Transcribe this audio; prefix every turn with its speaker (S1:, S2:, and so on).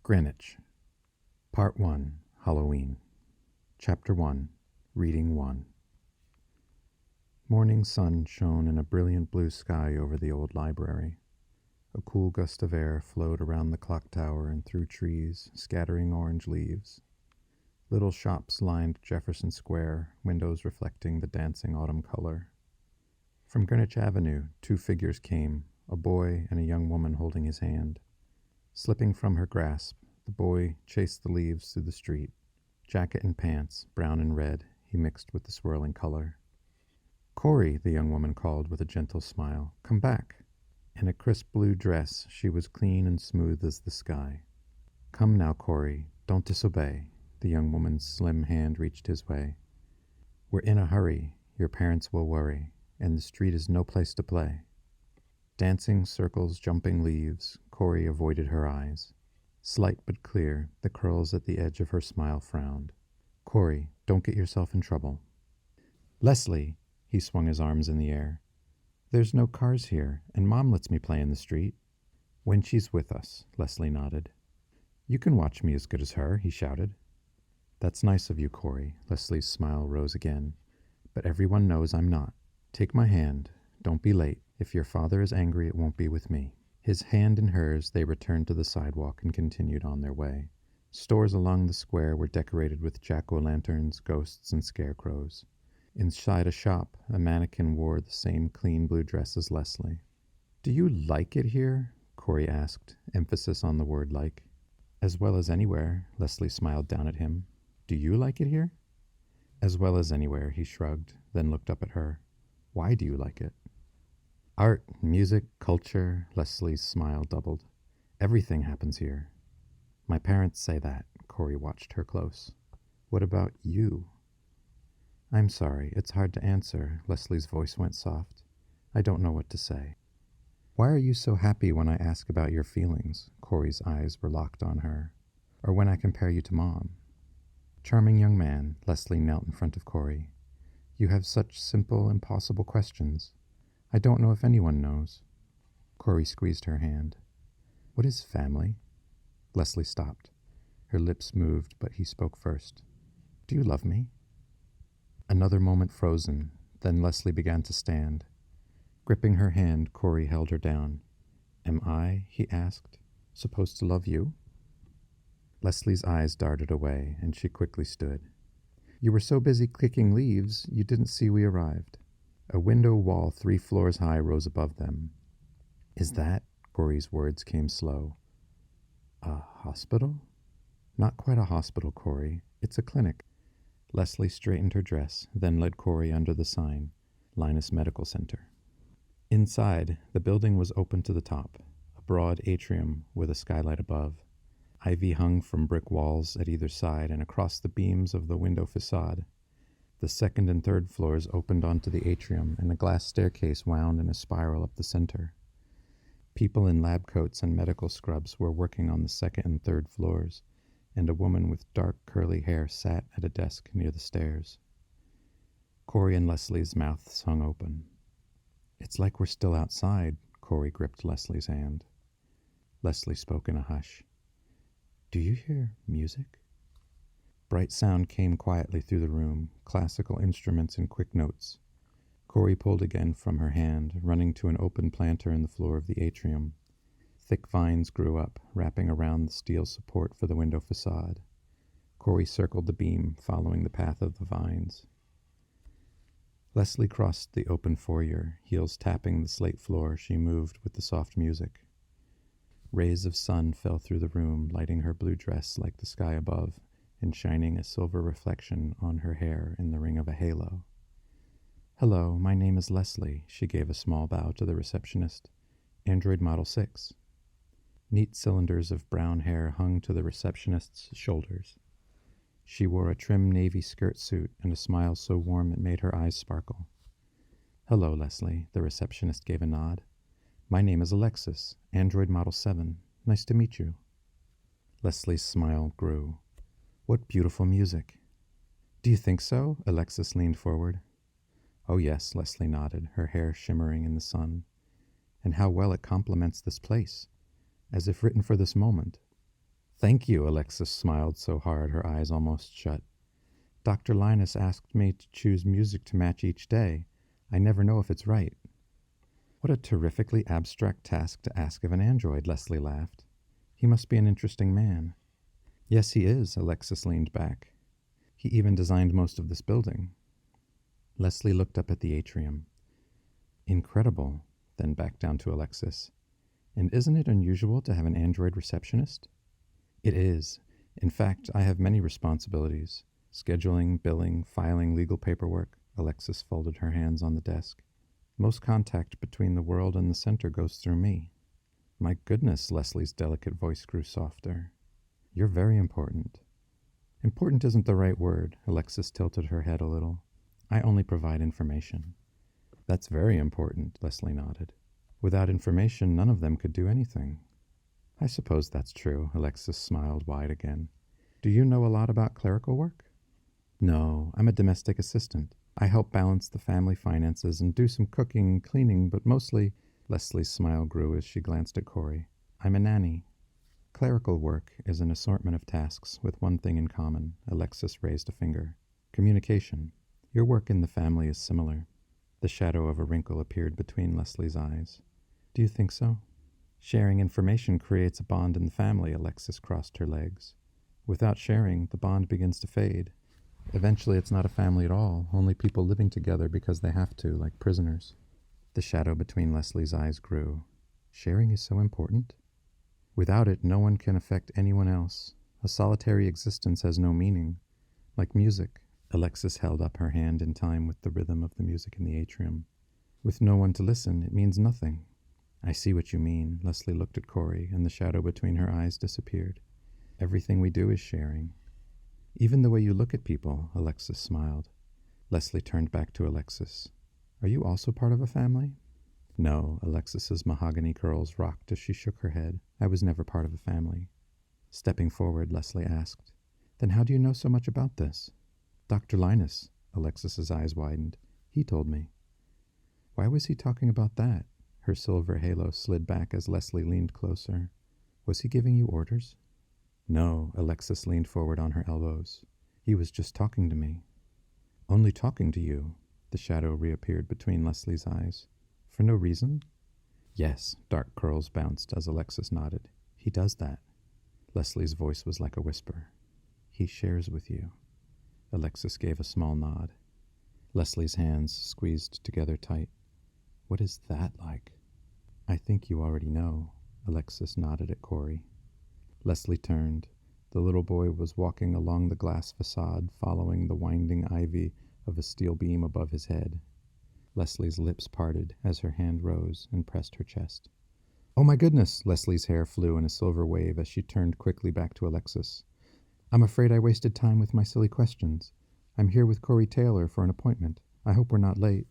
S1: Greenwich. Part 1, Halloween. Chapter 1, Reading 1. Morning sun shone in a brilliant blue sky over the old library. A cool gust of air flowed around the clock tower and through trees, scattering orange leaves. Little shops lined Jefferson Square, windows reflecting the dancing autumn color. From Greenwich Avenue, two figures came, a boy and a young woman holding his hand. Slipping from her grasp, the boy chased the leaves through the street. Jacket and pants, brown and red, he mixed with the swirling color. "Cory," the young woman called with a gentle smile, "come back." In a crisp blue dress, she was clean and smooth as the sky. "Come now, Cory, don't disobey." The young woman's slim hand reached his way. "We're in a hurry, your parents will worry, and the street is no place to play." Dancing circles, jumping leaves, Cory avoided her eyes. Slight but clear, the curls at the edge of her smile frowned. "Cory, don't get yourself in trouble." "Leslie!" He swung his arms in the air. "There's no cars here, and Mom lets me play in the street." "When she's with us," Leslie nodded. "You can watch me as good as her," he shouted. "That's nice of you, Cory." Leslie's smile rose again. "But everyone knows I'm not. Take my hand. Don't be late. If your father is angry, it won't be with me." His hand in hers, they returned to the sidewalk and continued on their way. Stores along the square were decorated with jack-o'-lanterns, ghosts, and scarecrows. Inside a shop, a mannequin wore the same clean blue dress as Leslie. "Do you like it here?" Cory asked, emphasis on the word like. "As well as anywhere," Leslie smiled down at him. "Do you like it here?" "As well as anywhere," he shrugged, then looked up at her. "Why do you like it?" "Art, music, culture," Leslie's smile doubled. "Everything happens here." "My parents say that." Cory watched her close. "What about you?" "I'm sorry, it's hard to answer." Leslie's voice went soft. "I don't know what to say." "Why are you so happy when I ask about your feelings?" Cory's eyes were locked on her. "Or when I compare you to Mom?" "Charming young man," Leslie knelt in front of Cory. "You have such simple, impossible questions. I don't know if anyone knows." Cory squeezed her hand. "What is family?" Leslie stopped. Her lips moved, but he spoke first. "Do you love me?" Another moment frozen, then Leslie began to stand. Gripping her hand, Cory held her down. "Am I," he asked, "supposed to love you?" Leslie's eyes darted away, and she quickly stood. "You were so busy kicking leaves, you didn't see we arrived." A window wall 3 floors high rose above them. "Is that," Cory's words came slow, "a hospital?" "Not quite a hospital, Cory. It's a clinic." Leslie straightened her dress, then led Cory under the sign, Linus Medical Center. Inside, the building was open to the top, a broad atrium with a skylight above. Ivy hung from brick walls at either side and across the beams of the window facade. The 2nd and 3rd floors opened onto the atrium, and a glass staircase wound in a spiral up the center. People in lab coats and medical scrubs were working on the 2nd and 3rd floors, and a woman with dark curly hair sat at a desk near the stairs. Cory and Leslie's mouths hung open. "It's like we're still outside." Cory gripped Leslie's hand. Leslie spoke in a hush. "Do you hear music?" Bright sound came quietly through the room, classical instruments and quick notes. Cory pulled again from her hand, running to an open planter in the floor of the atrium. Thick vines grew up, wrapping around the steel support for the window facade. Cory circled the beam, following the path of the vines. Leslie crossed the open foyer, heels tapping the slate floor. She moved with the soft music. Rays of sun fell through the room, lighting her blue dress like the sky above, and shining a silver reflection on her hair in the ring of a halo. "Hello, my name is Leslie." She gave a small bow to the receptionist. "Android Model 6. Neat cylinders of brown hair hung to the receptionist's shoulders. She wore a trim navy skirt suit and a smile so warm it made her eyes sparkle. "Hello, Leslie." The receptionist gave a nod. "My name is Alexis, Android Model 7. Nice to meet you." Leslie's smile grew. "What beautiful music." "Do you think so?" Alexis leaned forward. "Oh yes," Leslie nodded, her hair shimmering in the sun. "And how well it complements this place. As if written for this moment." Thank you, Alexis smiled so hard her eyes almost shut. Dr. Linus asked me to choose music to match each day. I never know if it's right. What a terrifically abstract task to ask of an android, Leslie laughed. He must be an interesting man. Yes, he is, Alexis leaned back. He even designed most of this building. Leslie looked up at the atrium. Incredible, then back down to Alexis. And isn't it unusual to have an android receptionist? It is. In fact, I have many responsibilities. Scheduling, billing, filing legal paperwork. Alexis folded her hands on the desk. Most contact between the world and the center goes through me. My goodness, Leslie's delicate voice grew softer. You're very important. Important isn't the right word. Alexis tilted her head a little. I only provide information. That's very important, Leslie nodded. Without information, none of them could do anything. I suppose that's true, Alexis smiled wide again. Do you know a lot about clerical work? No, I'm a domestic assistant. I help balance the family finances and do some cooking and cleaning, but mostly, Leslie's smile grew as she glanced at Cory, I'm a nanny. Clerical work is an assortment of tasks with one thing in common. Alexis raised a finger. Communication. Your work in the family is similar. The shadow of a wrinkle appeared between Leslie's eyes. Do you think so? Sharing information creates a bond in the family, Alexis crossed her legs. Without sharing, the bond begins to fade. Eventually it's not a family at all, only people living together because they have to, like prisoners. The shadow between Leslie's eyes grew. Sharing is so important? Without it, no one can affect anyone else. A solitary existence has no meaning. Like music. Alexis held up her hand in time with the rhythm of the music in the atrium. With no one to listen, it means nothing. I see what you mean. Leslie looked at Cory, and the shadow between her eyes disappeared. Everything we do is sharing. Even the way you look at people, Alexis smiled. Leslie turned back to Alexis. Are you also part of a family? No, Alexis's mahogany curls rocked as she shook her head. I was never part of a family. Stepping forward, Leslie asked, Then how do you know so much about this? Dr. Linus, Alexis's eyes widened. He told me. Why was he talking about that? Her silver halo slid back as Leslie leaned closer. Was he giving you orders? No, Alexis leaned forward on her elbows. He was just talking to me. Only talking to you? The shadow reappeared between Leslie's eyes. For no reason? Yes, dark curls bounced as Alexis nodded. He does that. Leslie's voice was like a whisper. He shares with you. Alexis gave a small nod. Leslie's hands squeezed together tight. What is that like? I think you already know. Alexis nodded at Cory. Leslie turned. The little boy was walking along the glass facade, following the winding ivy of a steel beam above his head. Leslie's lips parted as her hand rose and pressed her chest. Oh my goodness! Leslie's hair flew in a silver wave as she turned quickly back to Alexis. I'm afraid I wasted time with my silly questions. I'm here with Cory Taylor for an appointment. I hope we're not late.